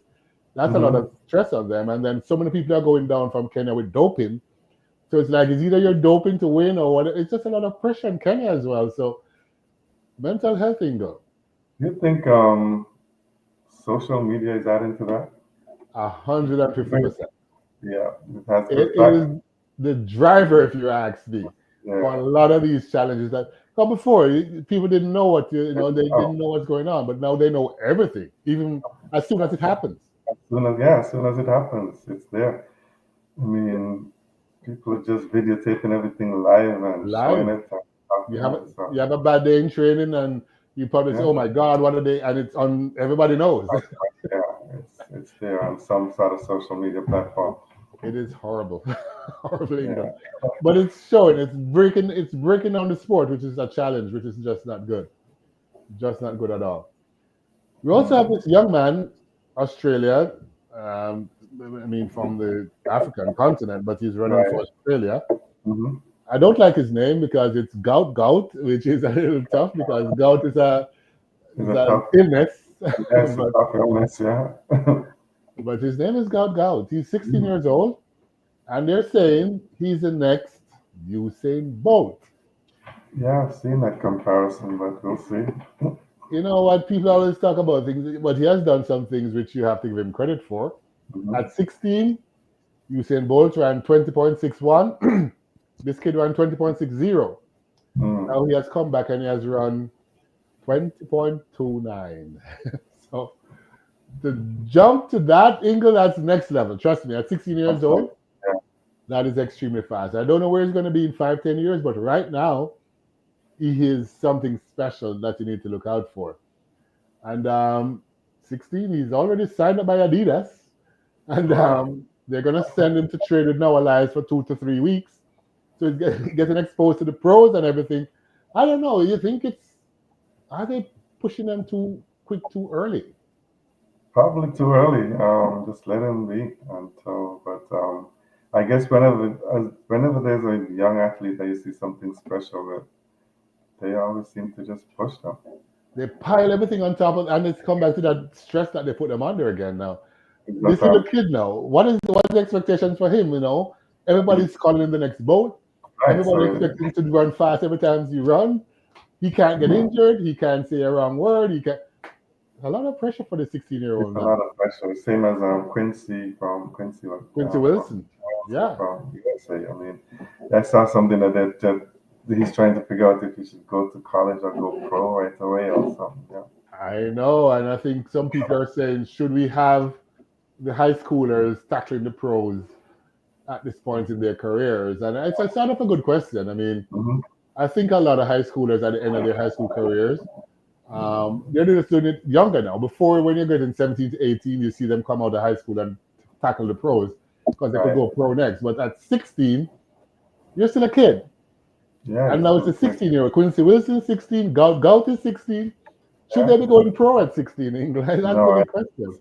That's a lot hmm. of stress on them. And then so many people are going down from Kenya with doping. So it's like it's either you're doping to win or what. It's just a lot of pressure in Kenya as well. So mental health thing go You think social media is adding to that? 150%. Yeah, it has. It Because back, is the driver, if you ask me, for a yeah. lot of these challenges that well, before people didn't know they Oh, didn't know what's going on, but now they know everything, even as soon as it happens. as soon as it happens, it's there. I mean, people are just videotaping everything live and showing Live. it. And, You have yeah, a so you have a bad day in training, and you probably say, yeah, "Oh my God, what are they?" And it's on. Everybody knows. yeah, it's there on some sort of social media platform. It is horrible, horribly Yeah. done. But it's showing. It's breaking down the sport, which is a challenge, which is just not good. Just not good at all. We also have this young man, Australia. Um, I mean, from the African continent, but he's running Right. for Australia. Mm-hmm. I don't like his name because it's Gout Gout, which is a little tough because gout is a It's is a an tough, illness. yes, a but tough illness, yeah. but his name is Gout Gout. He's 16 years old, and they're saying he's the next Usain Bolt. Yeah, I've seen that comparison, but we'll see. You know what? People always talk about things, but he has done some things which you have to give him credit for. Hmm. At 16, Usain Bolt ran 20.61. This kid ran 20.60. Mm. Now he has come back and he has run 20.29. So to jump to that, Ingle, that's next level. Trust me, at 16 years That's like, old, that is extremely fast. I don't know where he's going to be in 5, 10 years, but right now, he is something special that you need to look out for. And 16, he's already signed up by Adidas. And wow. they're going to send him to trade with Noah Lyles for 2 to 3 weeks. So he's getting exposed to the pros and everything. I don't know. You think are they pushing them too quick, too early? Probably too early. Just let him be until, but I guess whenever there's a young athlete that you see something special with, they always seem to just push them. They pile everything on top of, and it's come back to that stress that they put them under again now. That's This little kid now, what's the expectations for him? Everybody's calling him the next boat. right. Everybody So expects him to run fast every time he run. He can't get mhm, injured. He can't say a wrong word. He can't. A lot of pressure for the 16-year-old it's a now. lot of pressure. Same as Quincy Quincy from Wilson. Yeah, from USA. I mean, I saw something that he's trying to figure out if he should go to college or go pro right away or something. Yeah. I know. And I think some people are saying, should we have the high schoolers tackling the pros at this point in their careers? And it's a sort of a good question. I mean, Hmm. I think a lot of high schoolers at the end of their high school careers, they're just doing it younger now. Before, when you're getting 17 to 18, you see them come out of high school and tackle the pros because they could Right. go pro next. But at 16, you're still a kid. Yeah, And you're now it's still a 16-year-old. Quincy Wilson, 16. Gout is 16. Should yeah. they be going pro at 16 in England? That's the No, big question.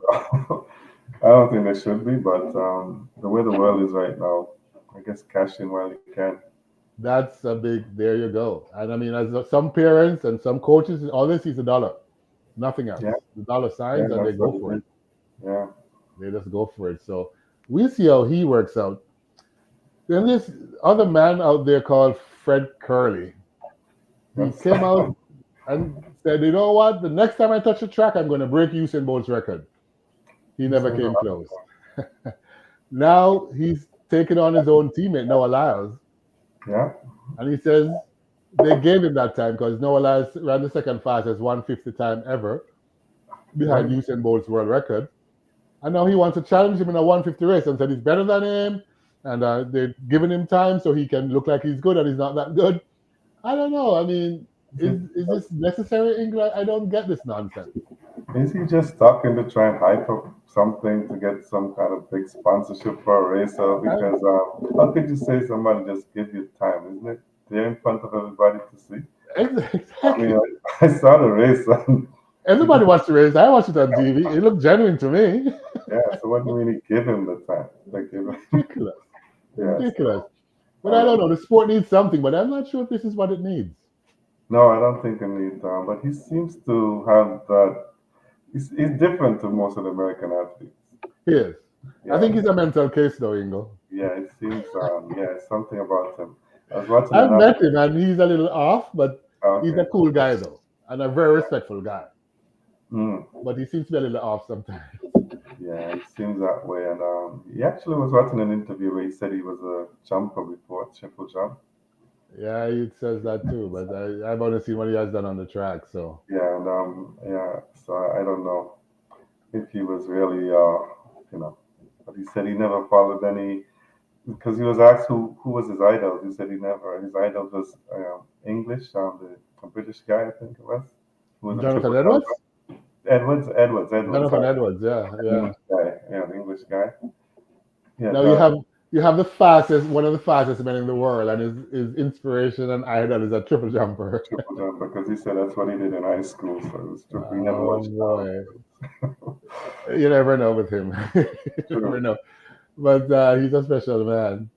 I don't think they should be, but the way the world is right now, I guess cash in while you can. That's a big, there you go. And I mean, as some parents and some coaches, all they see is the dollar, nothing else. Yeah, The dollar yeah, signs and they that's what go it for it. is. Yeah. They just go for it. So we'll see how he works out. Then this other man out there called Fred Curley, he That's came out and said, you know what? The next time I touch the track, I'm going to break Usain Bolt's record. He he never says a came lot. close. Now he's taking on his own teammate, Noah Lyles. Yeah. And he says they gave him that time because Noah Lyles ran the second fastest 150 time ever behind Right. Usain Bolt's world record. And now he wants to challenge him in a 150 race and said he's better than him. And they're giving him time so he can look like he's good and he's not that good. I don't know. I mean, Is is this necessary, England? I don't get this nonsense. is he just talking to try and hype up something to get some kind of big sponsorship for a racer? I, Because how could you say somebody just give you time, isn't it? They're in front of everybody to see. I mean, exactly. I saw the race, and Everybody watched the race. I watched it on TV. It looked genuine to me. yeah. So what do you mean he give him the time? Like, Ridiculous. yeah. Ridiculous. So But I I don't don't know. know. The sport needs something, but I'm not sure if this is what it needs. No, I don't think I need time. But he seems to have that. He's different to most of the American athletes. Yes. I Yeah, think he's a mental case, though, Ingo. yeah. It seems. Yeah, something about him. I was watching I've another. met him, and he's a little off, but he's Okay. a cool guy, though, and a very respectful guy. Mm. But he seems to be a little off sometimes. Yeah, it seems that way. And he actually was watching an interview where he said he was a jumper before, triple jump. Yeah, he says that too, but I've only seen what he has done on the track. So Yeah, and yeah. So I don't know if he was really, you know, but he said he never followed any because he was asked who was his idol. He said he never. His idol was English, the British guy, I think it was, who was a Jonathan triple jumper. Edwards, Edwards. Jonathan Sorry, Edwards, yeah, the yeah. English guy. Yeah, the English guy. Yeah, Now you have the fastest, one of the fastest men in the world, and his inspiration and idol is a triple jumper. triple jump because he said that's what he did in high school. So it was triple. He never Oh watched boy, videos. you never know with him. You never True. know. But he's a special man.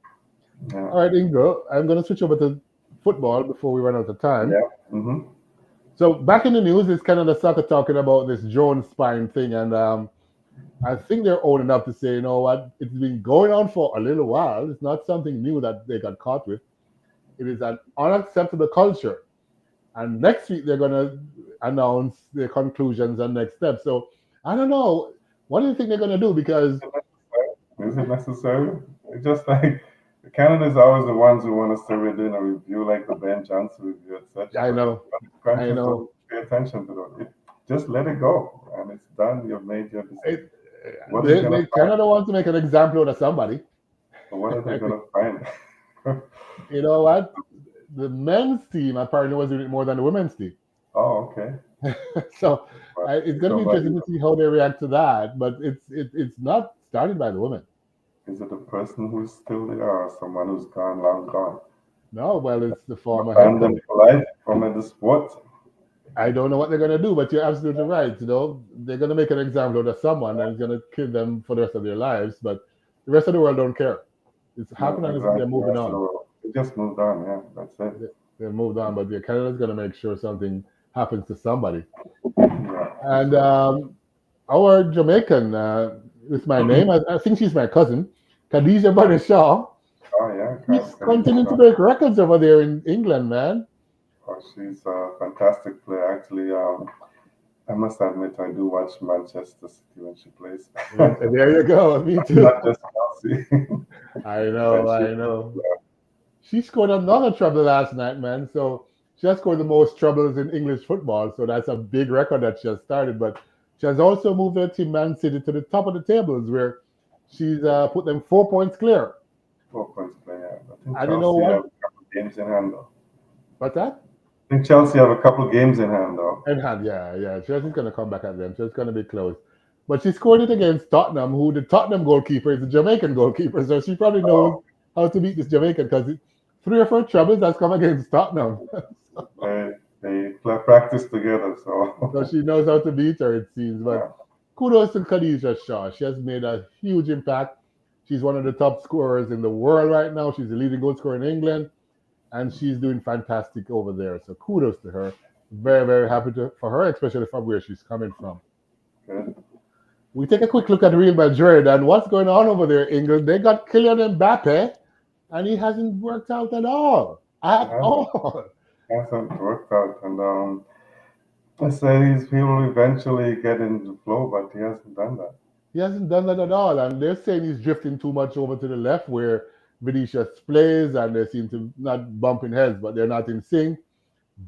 Yeah. All right, Ingo, I'm going to switch over to football before we run out of time. Yeah. Mm-hmm. So back in the news is Canada Soccer talking about this drone spying thing, and I think they're old enough to say, you know what, it's been going on for a little while. It's not something new that they got caught with. It is an unacceptable culture, and next week they're going to announce their conclusions and next steps. So I don't know. What do you think they're going to do? Because Is it necessary? It's just like Canada's always the ones who want us to read in a review, like the Ben Johnson review, etc. I know, But I countries know. don't pay attention to them. Just let it go, and it's done. You've made your decision. It, What are you gonna they find? Canada wants to make an example out of somebody. What are they gonna find? You know what? The men's team apparently was doing it more than the women's team. Oh, okay. So But it's going to be somebody interesting to see how they react to that. But it's not started by the women. is it a person who's still there or someone who's gone, long gone? No, well, it's the former head Abandoned coach. for life from the sport. I don't know what they're going to do, but you're absolutely right. You know, they're going to make an example out of someone and it's going to kill them for the rest of their lives. But the rest of the world don't care. It's No, happened and they're exactly. The moving rest of the on. world. It just moved on. Yeah, that's it. They're moved on. But yeah, Canada's going to make sure something happens to somebody. Yeah, for And sure. our Jamaican, with my name, I think she's my cousin, Khadija Bunny Shaw. Oh yeah, She's continuing to Khadija. break records over there in England, man. Oh, she's a fantastic player. Actually, I must admit I do watch Manchester City when she plays. And there you go. Me too. Not just Chelsea. I Yeah, know, she's I know. She scored another treble last night, man. So she has scored the most trebles in English football. So that's a big record that she has started. But She has also moved her team Man City to the top of the tables, where she's put them 4 points clear. 4 points clear. I think And you know Chelsea have what? a couple of games in hand, though. What's that? I think Chelsea have a couple of games in hand, though. In hand, yeah, yeah. Chelsea's going to come back at them. So it's going to be close. But she scored it against Tottenham, who the Tottenham goalkeeper is a Jamaican goalkeeper. So she probably knows Oh, how to beat this Jamaican because 3 or 4 troubles has come against Tottenham. they practice together, So so she knows how to beat her, it seems. But yeah. kudos to Khadija Shaw. She has made a huge impact. She's one of the top scorers in the world right now. She's the leading goal scorer in England, and she's doing fantastic over there. So kudos to her. Very, very happy for her, especially from where she's coming from. Good. We take a quick look at Real Madrid and what's going on over there, Ingle. They got Kylian Mbappe, and he hasn't worked out at all. It At all. hasn't worked out, and I say he will eventually get into the flow, but he hasn't done that. He hasn't done that at all. And they're saying he's drifting too much over to the left where Vinicius plays, and they seem to not bumping heads, but they're not in sync.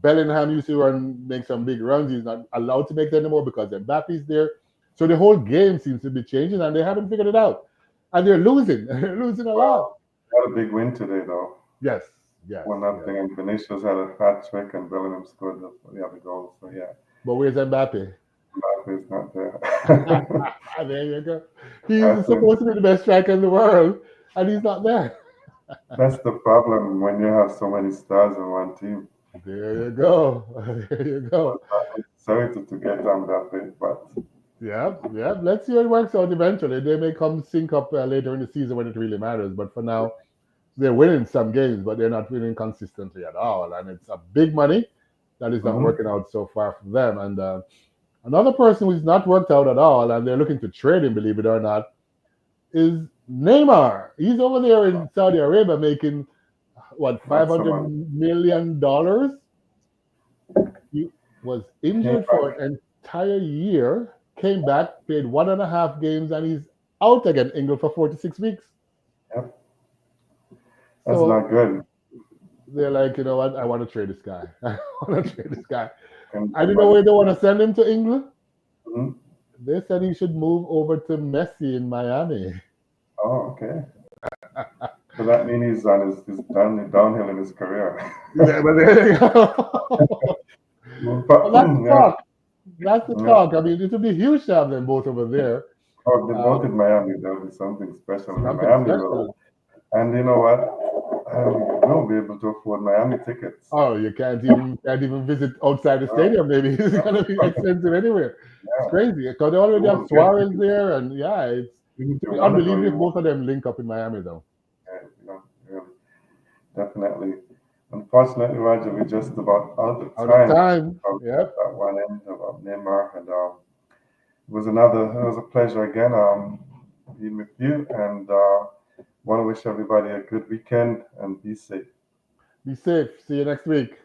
Bellingham used to make some big runs. He's not allowed to make them anymore because Mbappe's there. So the whole game seems to be changing, and they haven't figured it out. And they're losing. They're losing a lot. Well, had a big win today, though. Yes, yes, One yes. nothing, and Vinicius had a hat trick, and Bellingham scored the other goal. So yeah, But where's Mbappe? Mbappe's not there. There you go. He's I think supposed to be the best striker in the world, and he's not there. that's the problem when you have so many stars in one team. There you go. There you go. Sorry to get Mbappe, but Yeah, yeah. Let's see how it works out eventually. They may come sync up later in the season when it really matters. But for now, they're winning some games, but they're not winning consistently at all. And it's a big money that is not mhm, working out so far for them. And another person who's not worked out at all, and they're looking to trade him, believe it or not, is Neymar. He's over there in Saudi Arabia making what five lots of hundred money. million dollars. He was Came injured for back. an entire year, came back, played 1.5 games, and he's out again, Ingle, for 4 to 6 weeks. Yep, that's So not good. they're like, you know what? I want to trade this guy. I want to trade this guy. I And don't know money. where they want to send him to England. Mhm. They said he should move over to Messi in Miami. Oh, okay. So that means he's on his downhill in his career. Yeah, but there you go. Well, that's the Yeah, talk. That's the yeah. talk. I mean, it would be huge to have them both over there. Oh, they both in Um, Miami. There'll be something special in Something Miami. Will. special. And you know what? You won't be able to afford Miami tickets. Oh, you can't even visit outside the No, stadium. Maybe it's gonna be no. expensive anywhere. It's Yeah, crazy because they you already have won't get Suarez tickets. there, and yeah, Even if it'd you be want to go, unbelievable you if won't. both of them link up in Miami, though. You really, definitely. Unfortunately, Roger, we're just about out of Out of time. time. Of Yep. that one end of Neymar, and it was a pleasure again being with you, and want to wish everybody a good weekend and be safe. Be safe. See you next week.